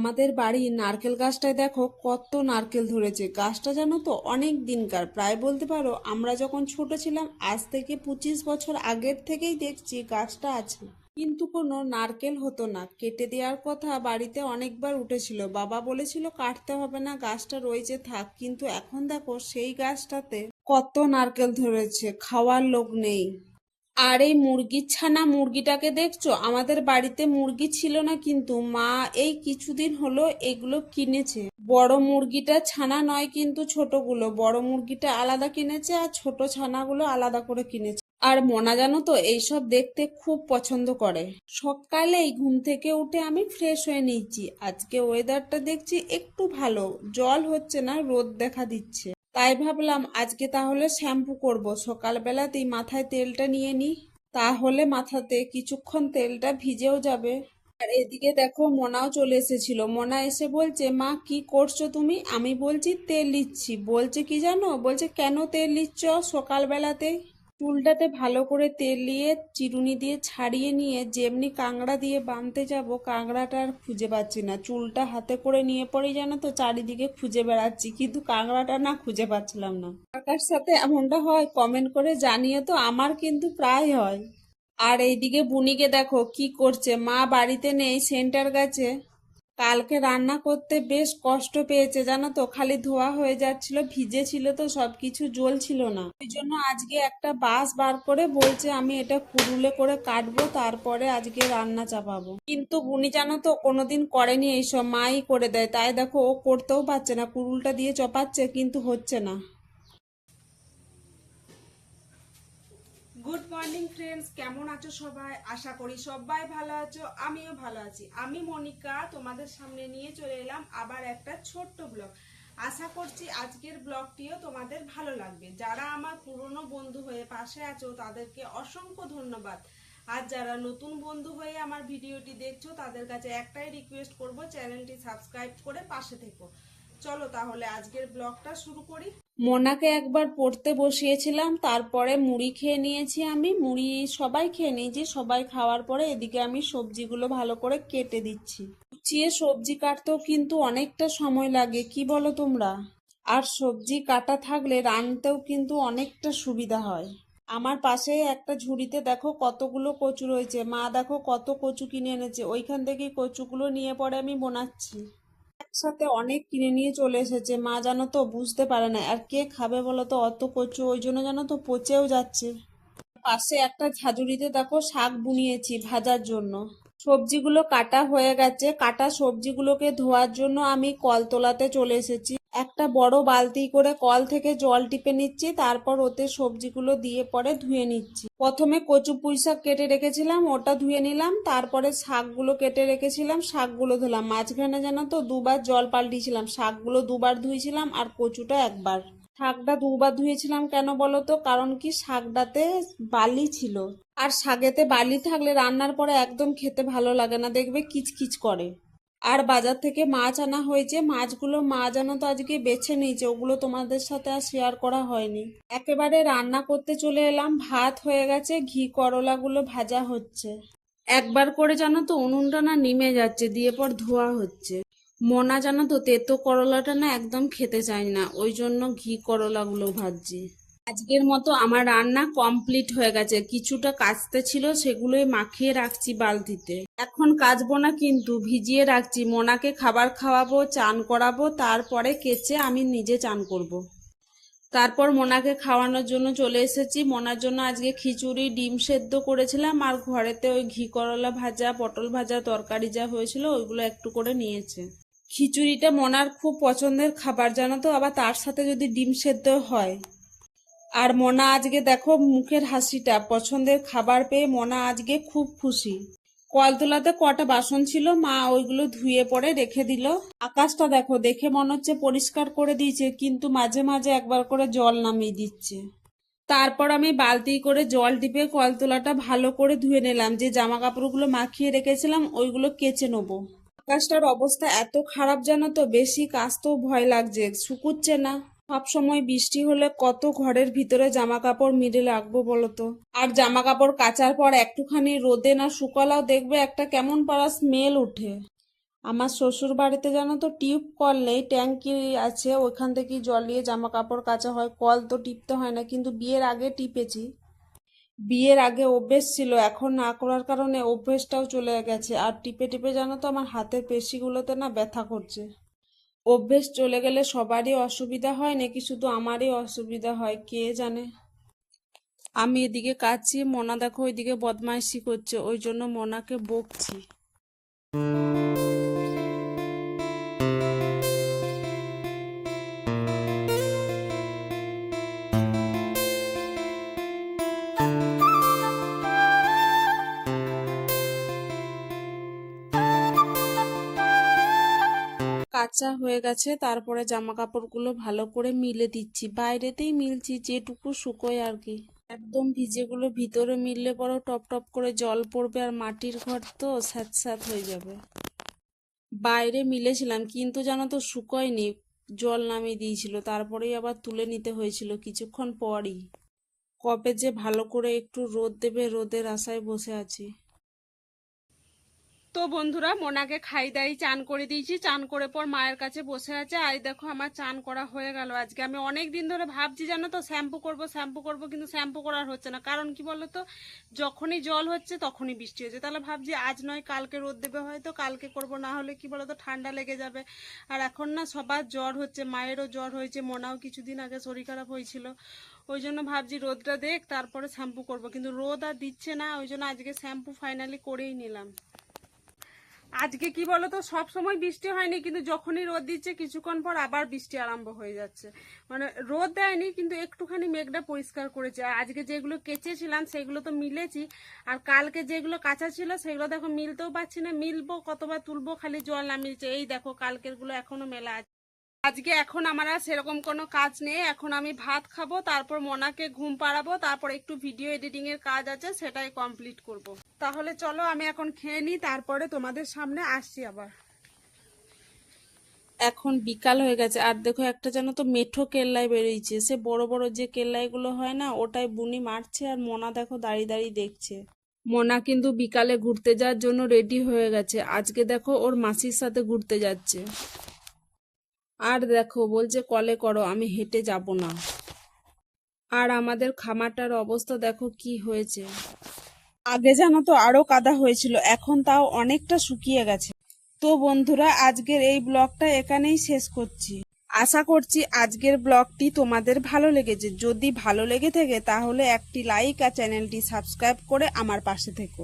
আমাদের বাড়ির নারকেল গাছটায় দেখো কত নারকেল ধরেছে। গাছটা জানো তো অনেক দিনকার, প্রায় বলতে পারো আমরা যখন ছোট ছিলাম আজ থেকে 25 বছর আগের থেকেই দেখছি গাছটা আছে, কিন্তু কোনো নারকেল হতো না। কেটে দেওয়ার কথা বাড়িতে অনেকবার উঠেছিল, বাবা বলেছিল কাটতে হবে না, গাছটা রয়েছে থাক, কিন্তু এখন দেখো সেই গাছটাতে কত নারকেল ধরেছে, খাওয়ার লোক নেই। আর এই মুরগির ছানা মুরগিটাকে দেখছো, আমাদের বাড়িতে মুরগি ছিল না, কিন্তু মা এই কিছুদিন হলো এগুলো কিনেছে। বড় মুরগিটা ছানা নয় কিন্তু ছোটগুলো, বড় মুরগিটা আলাদা কিনেছে আর ছোট ছানাগুলো আলাদা করে কিনেছে। আর মোনা জানো তো এইসব দেখতে খুব পছন্দ করে। সকালেই ঘুম থেকে উঠে আমি ফ্রেশ হয়ে নিচ্ছি, আজকে ওয়েদারটা দেখছি একটু ভালো, জল হচ্ছে না, রোদ দেখা দিচ্ছে। তাই ভাবলাম আজকে তাহলে শ্যাম্পু করব, সকালবেলাতেই মাথায় তেলটা নিয়ে নিই, তাহলে মাথাতে কিছুক্ষণ তেলটা ভিজেও যাবে। আর এদিকে দেখো মোনাও চলে এসেছিল, মোনা এসে বলছে মা কি করছো তুমি? আমি বলছি তেল নিচ্ছি। বলছে কি জানো, বলছে কেন তেল নিচ্ছ সকালবেলাতে? চুলটাতে ভালো করে তেল দিয়ে চিরুনি দিয়ে ছাড়িয়ে নিয়ে যেমনি কাংড়া দিয়ে বাঁধতে যাব, কাংড়াটা আর খুঁজে পাচ্ছি না। চুলটা হাতে করে নিয়ে পরেই জানো তো চারিদিকে খুঁজে বেড়াচ্ছি, কিন্তু কাংড়াটা না খুঁজে পাচ্ছিলাম না। কার সাথে এমনটা হয় কমেন্ট করে জানিয়ে তো, আমার কিন্তু প্রায় হয়। আর এইদিকে বুনিকে দেখো কি করছে, মা বাড়িতে নেই, সেন্টার গেছে। কালকে রান্না করতে বেশ কষ্ট পেয়েছে জানো তো, খালি ধোয়া হয়ে যাচ্ছিল, ভিজে ছিল তো সবকিছু জ্বলছিল না, ওই জন্য আজকে একটা বাঁশ বার করে বলছে আমি এটা কুড়ুলে করে কাটবো, তারপরে আজকে রান্না চাপাবো। কিন্তু বুনি জানো তো কোনোদিন করেনি এইসব, মাই করে দেয়, তাই দেখো ও করতেও পারছে না, কুড়ুলটা দিয়ে চপাচ্ছে কিন্তু হচ্ছে না। গুড মর্নিং ফ্রেন্ডস, কেমন আছো সবাই? আশা করি সবাই ভালো আছো, আমিও ভালো আছি। আমি মনিকা তোমাদের সামনে নিয়ে চলে এলাম আবার একটা ছোট্ট ব্লগ। আশা করছি আজকের ব্লগটিও তোমাদের ভালো লাগবে। যারা আমার পুরনো বন্ধু হয়ে পাশে আছো তাদেরকে অসংখ্য ধন্যবাদ। আর যারা নতুন বন্ধু হয়ে আমার ভিডিওটি দেখছো তাদের কাছে একটাই রিকোয়েস্ট করব, চ্যানেলটি সাবস্ক্রাইব করে পাশে থেকো। চলো তাহলে আজকের ব্লগটা শুরু করি। মোনাকে একবার পড়তে বসিয়েছিলাম, তারপরে মুড়ি খেয়ে নিয়েছি। আমি মুড়ি সবাই খেয়ে নিয়েছি, সবাই খাওয়ার পরে এদিকে আমি সবজিগুলো ভালো করে কেটে দিচ্ছি। কুচিয়ে সবজি কাটতেও কিন্তু অনেকটা সময় লাগে, কি বলো তোমরা? আর সবজি কাটা থাকলে রানতেও কিন্তু অনেকটা সুবিধা হয়। আমার পাশে একটা ঝুড়িতে দেখো কতগুলো কচু রয়েছে, মা দেখো কত কচু কিনে এনেছে, ওইখান থেকে কচুগুলো নিয়ে পরে আমি বানাচ্ছি। একসাথে অনেক কিনে নিয়ে চলে এসেছে, মা জানো তো বুঝতে পারে না আর কে খাবে বলো তো অত কচু, ওই জন্য জানো তো পচেও যাচ্ছে। পাশে একটা ঝাঁঝুরিতে দেখো শাক বুনিয়েছি ভাজার জন্য। সবজিগুলো কাটা হয়ে গেছে, কাটা সবজিগুলোকে ধোয়ার জন্য আমি কলতলাতে চলে এসেছি। একটা বড় বালতি করে কল থেকে জল টিপে নিচ্ছি, তারপর ওতে সবজিগুলো দিয়ে পরে ধুয়ে নিচ্ছি। প্রথমে কচু পুঁই শাক কেটে রেখেছিলাম, ওটা ধুয়ে নিলাম, তারপরে শাকগুলো কেটে রেখেছিলাম, শাকগুলো ধুলাম। মাঝখানে জানো তো দুবার জল পাল্টিয়েছিলাম, শাকগুলো দুবার ধুয়েছিলাম আর কচুটা একবার। শাকটা দুবার ধুয়েছিলাম কেন বলো তো, কারণ কি শাকটাতে বালি ছিল, আর শাকেতে বালি থাকলে রান্নার পরে একদম খেতে ভালো লাগে না, দেখবে কিচকিচ করে। আর বাজার থেকে মাছ আনা হয়েছে, মাছগুলো মা জানো তো আজকে বেছে নিয়েছে, ওগুলো তোমাদের সাথে আর শেয়ার করা হয়নি। একেবারে রান্না করতে চলে এলাম, ভাত হয়ে গেছে, ঘি করলাগুলো ভাজা হচ্ছে। একবার করে জানো তো উনুনটা না নিমে যাচ্ছে, দিয়ে পর ধোয়া হচ্ছে। মোনা জানো তো তেতো করলাটা না একদম খেতে চাই না, ওই জন্য ঘি করলাগুলো ভাজছি। আজকের মতো আমার রান্না কমপ্লিট হয়ে গেছে, কিছুটা কাচতে ছিল সেগুলোই মাখিয়ে রাখছি বালতিতে। এখন কাচবো না কিন্তু ভিজিয়ে রাখছি, মোনাকে খাবার খাওয়াবো, চান করাবো, তারপরে কেচে আমি নিজে চান করব। তারপর মোনাকে খাওয়ানোর জন্য চলে এসেছি। মোনার জন্য আজকে খিচুড়ি ডিম সেদ্ধ করেছিলাম, আর ঘরেতে ওই ঘি করলা ভাজা পটল ভাজা তরকারি যা হয়েছিল ওইগুলো একটু করে নিয়েছে। খিচুড়িটা মোনার খুব পছন্দের খাবার জানো তো, আবার তার সাথে যদি ডিম সেদ্ধ হয়। আর মোনা আজকে দেখো মুখের হাসিটা, পছন্দের খাবার পেয়ে মোনা আজকে খুব খুশি। কলতলাতে কটা বাসন ছিল, মা ওইগুলো ধুয়ে পরে রেখে দিল। আকাশটা দেখো, দেখে মনে হচ্ছে পরিষ্কার করে দিয়েছে, কিন্তু মাঝে মাঝে একবার করে জল নামিয়ে দিচ্ছে। তারপর আমি বালতি করে জল টিপে কলতলাটা ভালো করে ধুয়ে নিলাম, যে জামা কাপড়গুলো মাখিয়ে রেখেছিলাম ওইগুলো কেচে নেবো। আকাশটার অবস্থা এত খারাপ জানো তো, বেশি কাচতেও ভয় লাগছে, শুকুচ্ছে না। সব সময় বৃষ্টি হলে কত ঘরের ভিতরে জামা কাপড় মিলে রাখবো বলতো। আর জামা কাপড় কাচার পর একটুখানি রোদে না শুকালেও দেখবে একটা কেমন পারা স্মেল উঠে। আমার শ্বশুর বাড়িতে জানো তো টিউব কল নেই, ট্যাঙ্কি আছে, ওইখান থেকেই জল নিয়ে জামা কাপড় কাচা হয়। কল তো টিপতে হয় না, কিন্তু বিয়ের আগে টিপেছি। বিয়ের আগে অভ্যেস ছিল, এখন না করার কারণে অভ্যেসটাও চলে গেছে। আর টিপে টিপে জানো তো আমার হাতের পেশিগুলোতে না ব্যথা করছে। অভ্যেস চলে গেলে সবারই অসুবিধা হয় নাকি শুধু আমারই অসুবিধা হয় কে জানে। আমি এদিকে কাচ্ছি, মোনা দেখো ওইদিকে বদমাইশি করছে, ওই জন্য মোনাকে বকছি। কাঁচা হয়ে গেছে, তারপরে জামা কাপড়গুলো ভালো করে মিলে দিচ্ছি। বাইরেতেই মিলছি, যেটুকু শুকোয় আর কি। একদম ভিজেগুলো ভিতরে মিললে পরও টপ টপ করে জল পড়বে, আর মাটির ঘর তো স্যাঁত স্যাঁত হয়ে যাবে। বাইরে মিলেছিলাম কিন্তু জানো তো শুকোয়নি, জল নামিয়ে দিয়েছিল, তারপরেই আবার তুলে নিতে হয়েছিল কিছুক্ষণ পরই। কবে যে ভালো করে একটু রোদ দেবে, রোদের আশায় বসে আছি। তো বন্ধুরা, মোনাকে খাই দাই চান করে দিয়েছি, চান করে পর মায়ের কাছে বসে আছে। আর দেখো আমার চান করা হয়ে গেল। আজকে আমি অনেক দিন ধরে ভাবছি জানো তো শ্যাম্পু করব, কিন্তু শ্যাম্পু করার হচ্ছে না। কারণ কি বলো তো, যখনই জল হচ্ছে তখনই বৃষ্টি হচ্ছে। তাহলে ভাবছি আজ নয় কালকে রোদ দেবে, হয়তো কালকে করব, না হলে কি বলো তো ঠান্ডা লেগে যাবে। আর এখন না সবার জ্বর হচ্ছে, মায়েরও জ্বর হয়েছে, মোনাও কিছুদিন আগে শরীর খারাপ হয়েছিল। ওই জন্য ভাবছি রোদটা দেখ তারপরে শ্যাম্পু করব, কিন্তু রোদ আর দিচ্ছে না। ওই জন্য আজকে শ্যাম্পু ফাইনালি করেই নিলাম। আজকে কি বলতো, সব সময় বৃষ্টি হয়নি, কিন্তু যখনই রোদ দিচ্ছে কিছুক্ষণ পর আবার বৃষ্টি আরম্ভ হয়ে যাচ্ছে। মানে রোদ দেয়নি, কিন্তু একটুখানি মেঘটা পরিষ্কার করেছে। আর আজকে যেগুলো কেচেছিলাম সেগুলো তো মিলেছি, আর কালকে যেগুলো কাঁচা ছিল সেগুলো দেখো মিলতেও পারছি না। মিলবো কতবার তুলবো, খালি জল নামিয়েছে। এই দেখো কালকের গুলো এখনো মেলা আছে। আজকে এখন আমার আর সেরকম কোনো কাজ নেই, এখন আমি ভাত খাবো, তারপর মোনাকে ঘুম পাড়াবো, তারপর একটু ভিডিও এডিটিং এর কাজ আছে সেটাই কমপ্লিট করব। তাহলে চলো আমি এখন খেয়ে নিই, তারপরে তোমাদের সামনে আসছি আবার। এখন বিকাল হয়ে গেছে, আর দেখো একটা যেন তো মেঠো কেল্লাই বেরিয়েছে। সে বড় বড় যে কেল্লাইগুলো হয় না, ওটাই বুনি মারছে, আর মোনা দেখো দাঁড়িয়ে দাঁড়িয়ে দেখছে। মোনা কিন্তু বিকালে ঘুরতে যাওয়ার জন্য রেডি হয়ে গেছে। আজকে দেখো ওর মাসির সাথে ঘুরতে যাচ্ছে। আর দেখো বলছে কলে করো, আমি হেঁটে যাব না। আর আমাদের খামারটার অবস্থা দেখো কি হয়েছে। আগে জানো তো আরো কাদা হয়েছিল, এখন তাও অনেকটা শুকিয়ে গেছে। তো বন্ধুরা, আজকের এই ব্লগটা এখানেই শেষ করছি। আশা করছি আজকের ব্লগটি তোমাদের ভালো লেগেছে। যদি ভালো লেগে থাকে তাহলে একটি লাইক আর চ্যানেলটি সাবস্ক্রাইব করে আমার পাশে থেকো।